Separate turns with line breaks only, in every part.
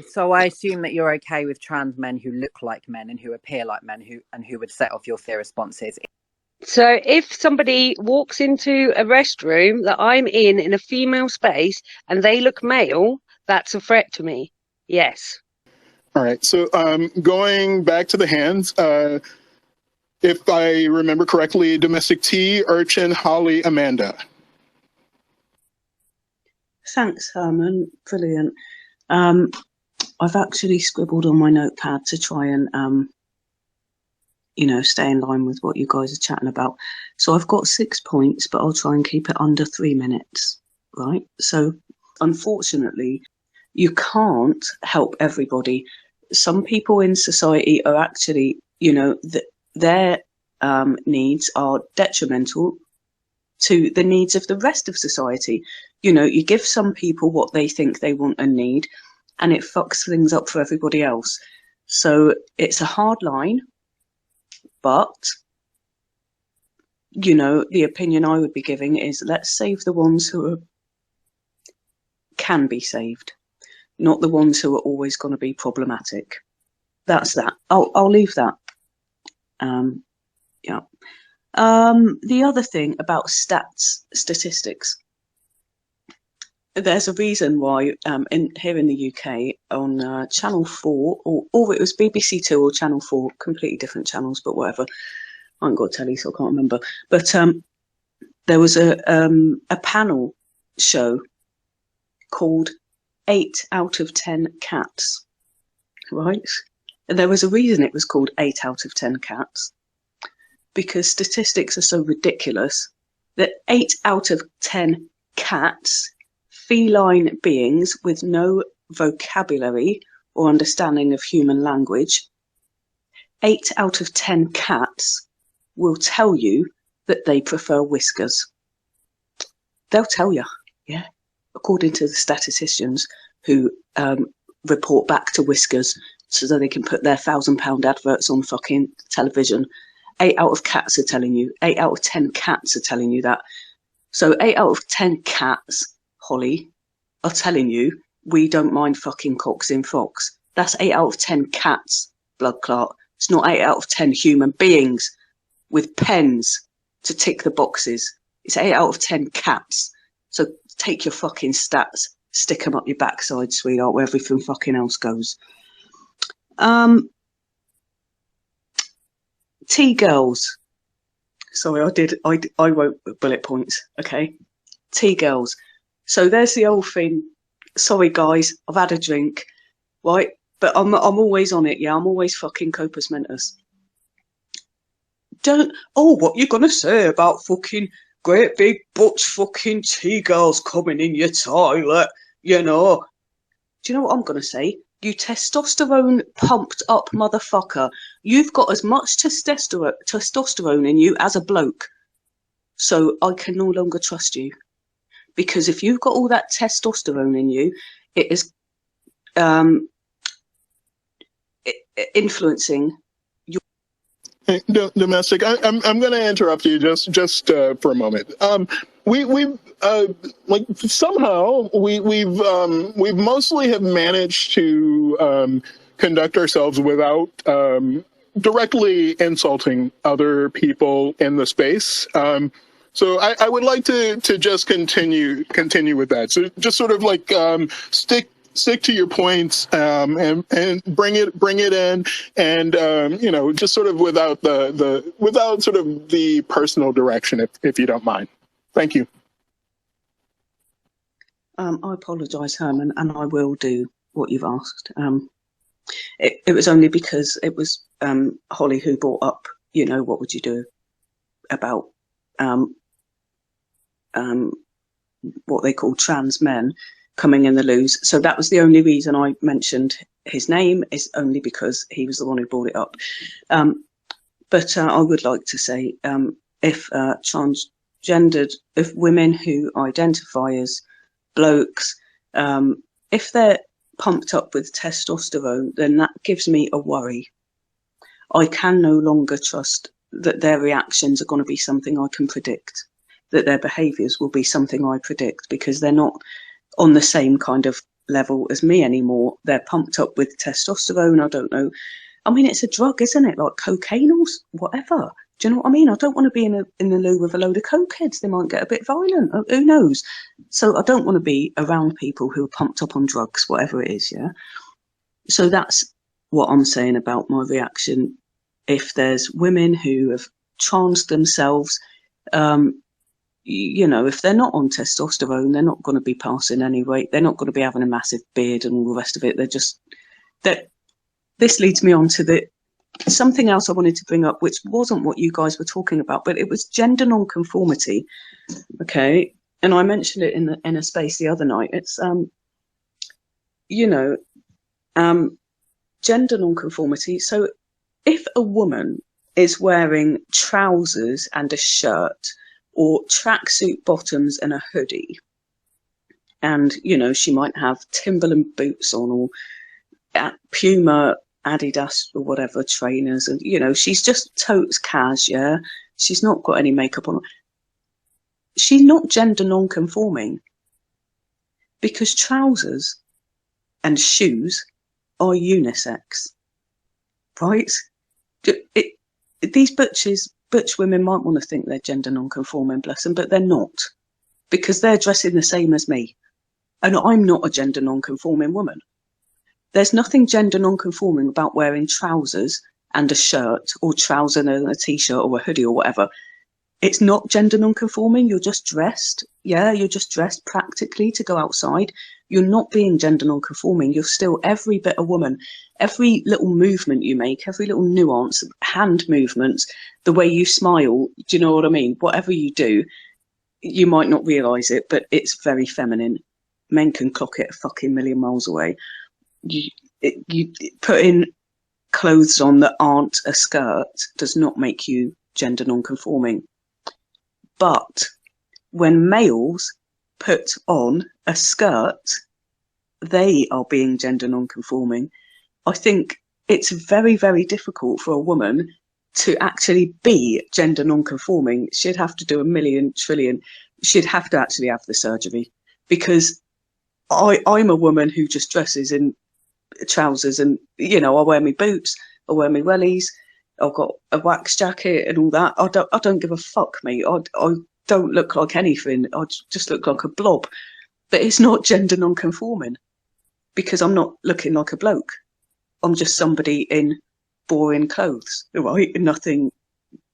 So I assume that you're okay with trans men who look like men and who appear like men, who would set off your fear responses.
So if somebody walks into a restroom that I'm in a female space and they look male, that's a threat to me. Yes.
All right. So going back to the hands, if I remember correctly, Domestic T, Urchin, Holly, Amanda.
Thanks, Herman. Brilliant. I've actually scribbled on my notepad to try and, stay in line with what you guys are chatting about. So I've got 6 points, but I'll try and keep it under 3 minutes, right? So unfortunately, you can't help everybody. Some people in society are actually, their needs are detrimental to the needs of the rest of society. You give some people what they think they want and need, and it fucks things up for everybody else. So it's a hard line, but, the opinion I would be giving is let's save the ones who can be saved, not the ones who are always going to be problematic. That's that. I'll leave that. Yeah. The other thing about statistics, there's a reason why here in the UK on Channel 4, or it was BBC 2 or Channel 4, completely different channels, but whatever. I haven't got telly, so I can't remember. But there was a panel show called 8 out of 10 cats, right? And there was a reason it was called 8 out of 10 cats, because statistics are so ridiculous that 8 out of 10 cats, feline beings with no vocabulary or understanding of human language, 8 out of 10 cats will tell you that they prefer whiskers. They'll tell you, yeah, according to the statisticians who report back to Whiskers so that they can put their £1,000 adverts on fucking television. 8 out of cats are telling you. 8 out of 10 cats are telling you that. So 8 out of 10 cats, Holly, are telling you we don't mind fucking cocks in frocks. That's 8 out of 10 cats, blood clot. It's not 8 out of 10 human beings with pens to tick the boxes. It's 8 out of 10 cats. So take your fucking stats, stick them up your backside, sweetheart, where everything fucking else goes. T-girls. Sorry, I wrote bullet points, okay? T-girls. So there's the old thing. Sorry, guys, I've had a drink, right? But I'm always on it, yeah? I'm always fucking Copus Mentis. What you gonna say about fucking great big butch fucking T-girls coming in your toilet, Do you know what I'm gonna say? You testosterone pumped up motherfucker. You've got as much testosterone in you as a bloke. So I can no longer trust you. Because if you've got all that testosterone in you, it is influencing your...
Hey, domestic, I'm going to interrupt you just for a moment. We've somehow we've mostly have managed to conduct ourselves without directly insulting other people in the space. So I would like to just continue with that. So just sort of like stick to your points and bring it in, and just sort of without without sort of the personal direction, if you don't mind. Thank you.
I apologise, Herman, and I will do what you've asked. It was only because it was Holly who brought up, what would you do about what they call trans men coming in the loos. So that was the only reason I mentioned his name, is only because he was the one who brought it up. But I would like to say, if women who identify as blokes, if they're pumped up with testosterone, then that gives me a worry. I can no longer trust that their reactions are going to be something I can predict, that their behaviours will be something I predict, because they're not on the same kind of level as me anymore. They're pumped up with testosterone. I don't know. I mean, it's a drug, isn't it? Like cocaine or whatever. Do you know what I mean? I don't want to be in the loo with a load of cokeheads. They might get a bit violent. Who knows? So I don't want to be around people who are pumped up on drugs, whatever it is, yeah? So that's what I'm saying about my reaction. If there's women who have transed themselves, you know, if they're not on testosterone, they're not going to be passing any weight. They're not going to be having a massive beard and all the rest of it. They're just that. This leads me on to something else I wanted to bring up, which wasn't what you guys were talking about, but it was gender nonconformity. Okay, and I mentioned it in a space the other night. It's you know, gender nonconformity. So if a woman is wearing trousers and a shirt, or tracksuit bottoms and a hoodie, and you know, she might have Timberland boots on, or Puma, Adidas or whatever trainers, and you know, she's just totes cash, yeah, she's not got any makeup on. She's not gender non-conforming, because trousers and shoes are unisex, right? These butch women might want to think they're gender non-conforming, bless them, but they're not, because they're dressing the same as me, and I'm not a gender non-conforming woman. There's nothing gender non-conforming about wearing trousers and a shirt, or trousers and a t-shirt or a hoodie or whatever. It's not gender non-conforming. You're just dressed. Yeah, you're just dressed practically to go outside. You're not being gender non-conforming. You're still every bit a woman. Every little movement you make, every little nuance, hand movements, the way you smile, do you know what I mean? Whatever you do, you might not realise it, but it's very feminine. Men can clock it a fucking million miles away. You putting clothes on that aren't a skirt does not make you gender non-conforming. But when males put on a skirt, they are being gender non-conforming. I think it's very, very difficult for a woman to actually be gender non-conforming. She'd have to do a million trillion. She'd have to actually have the surgery, because I'm a woman who just dresses in trousers, and you know, I wear my boots, I wear my wellies, I've got a wax jacket and all that. I don't give a fuck, mate. I don't look like anything. I just look like a blob. But it's not gender non-conforming, because I'm not looking like a bloke. I'm just somebody in boring clothes, right? Nothing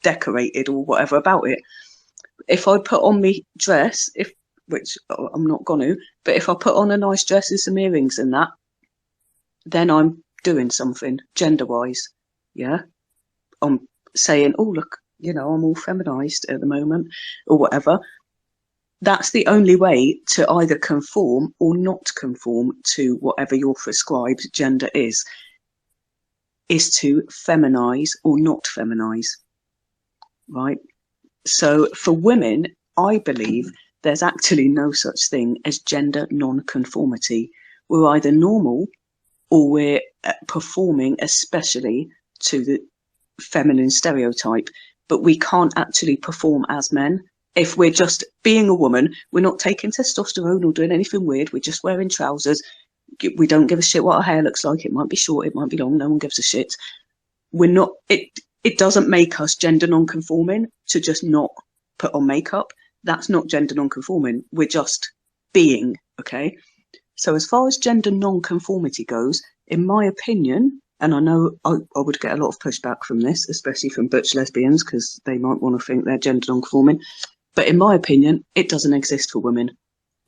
decorated or whatever about it. If I put on me dress, which I'm not gonna, but if I put on a nice dress and some earrings and that, then I'm doing something gender-wise, yeah? I'm saying, oh, look, you know, I'm all feminized at the moment, or whatever. That's the only way to either conform or not conform to whatever your prescribed gender is to feminize or not feminize, right? So for women, I believe there's actually no such thing as gender non-conformity. We're either normal, or we're performing especially to the feminine stereotype, but we can't actually perform as men. If we're just being a woman, we're not taking testosterone or doing anything weird, we're just wearing trousers, we don't give a shit what our hair looks like, it might be short, it might be long, no one gives a shit. We're not, it doesn't make us gender non-conforming to just not put on makeup. That's not gender non-conforming, we're just being, okay? So as far as gender non-conformity goes, in my opinion, and I know I would get a lot of pushback from this, especially from butch lesbians, because they might want to think they're gender non-conforming, but in my opinion, it doesn't exist for women.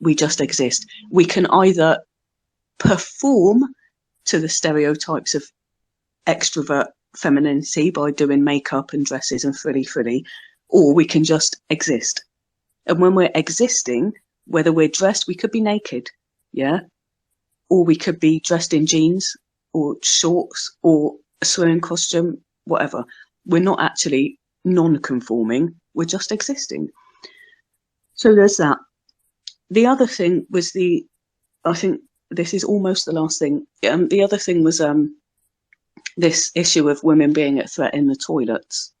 We just exist. We can either perform to the stereotypes of extrovert femininity by doing makeup and dresses and frilly, or we can just exist. And when we're existing, whether we're dressed, we could be naked, yeah? Or we could be dressed in jeans or shorts or a swimming costume, whatever. We're not actually non-conforming, we're just existing. So there's that. The other thing was I think this is almost the last thing. The other thing was this issue of women being a threat in the toilets.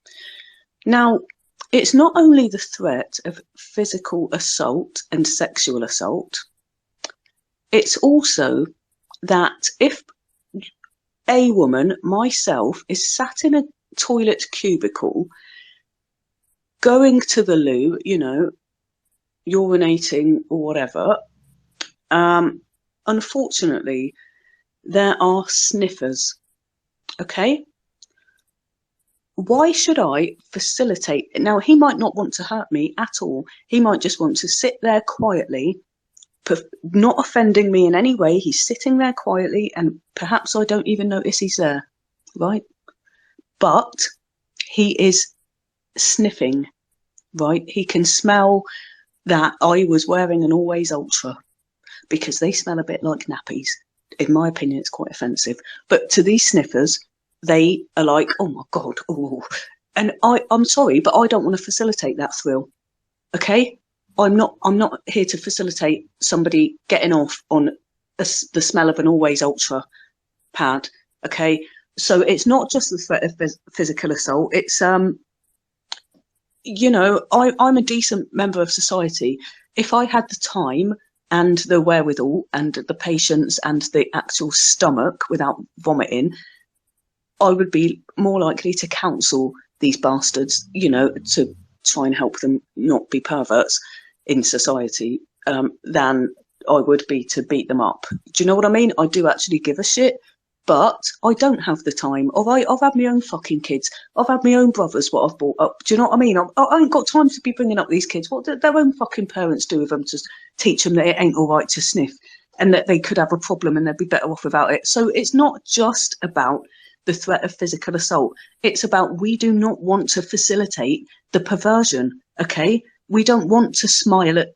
Now, it's not only the threat of physical assault and sexual assault. it's also that if a woman, myself, is sat in a toilet cubicle, going to the loo, you know, urinating or whatever, unfortunately, there are sniffers. Okay? Why should I facilitate? Now, he might not want to hurt me at all. He might just want to sit there quietly, not offending me in any way. He's sitting there quietly, and perhaps I don't even notice he's there, right? But he is sniffing, right? He can smell that I was wearing an Always Ultra, because they smell a bit like nappies. In my opinion, it's quite offensive. But to these sniffers, they are like, oh my God, oh. And I'm sorry, but I don't want to facilitate that thrill. Okay? I'm not here to facilitate somebody getting off on the smell of an Always Ultra pad. Okay? So it's not just the threat of physical assault. It's, you know, I'm a decent member of society. If I had the time and the wherewithal and the patience and the actual stomach without vomiting, I would be more likely to counsel these bastards, you know, to try and help them not be perverts in society, than I would be to beat them up. Do you know what I mean? I do actually give a shit, but I don't have the time. I've had my own fucking kids. I've had my own brothers, what I've brought up. Do you know what I mean? I ain't got time to be bringing up these kids. What do their own fucking parents do with them to teach them that it ain't all right to sniff and that they could have a problem and they'd be better off without it? So it's not just about the threat of physical assault. It's about, we do not want to facilitate the perversion, okay? We don't want to smile at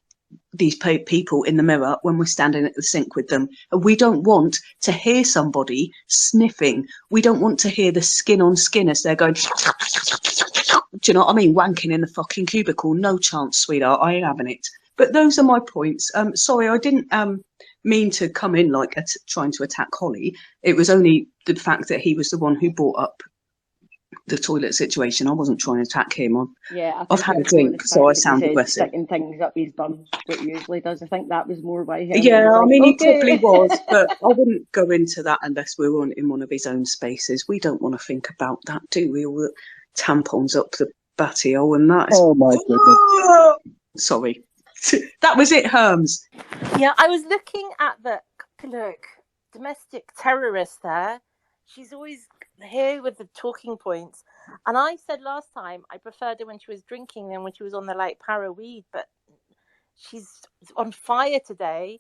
these people in the mirror when we're standing at the sink with them. We don't want to hear somebody sniffing. We don't want to hear the skin on skin as they're going, do you know what I mean? Wanking in the fucking cubicle. No chance, sweetheart. I ain't having it. But those are my points. Sorry, I didn't mean to come in like trying to attack Holly. It was only the fact that he was the one who brought up the toilet situation. I wasn't trying to attack him. I've had a drink, so I sound aggressive.
Sticking things up his bum, what he usually does. I think that was more why him.
Yeah,
like,
I mean,
okay.
he probably was, but I wouldn't go into that unless we were in one of his own spaces. We don't want to think about that, do we? All the tampons up the batty hole and that.
Oh my goodness.
Sorry. That was it, Herms.
Yeah, I was looking at the domestic terrorist there. She's always here with the talking points. And I said last time I preferred her when she was drinking than when she was on the like para weed, but she's on fire today.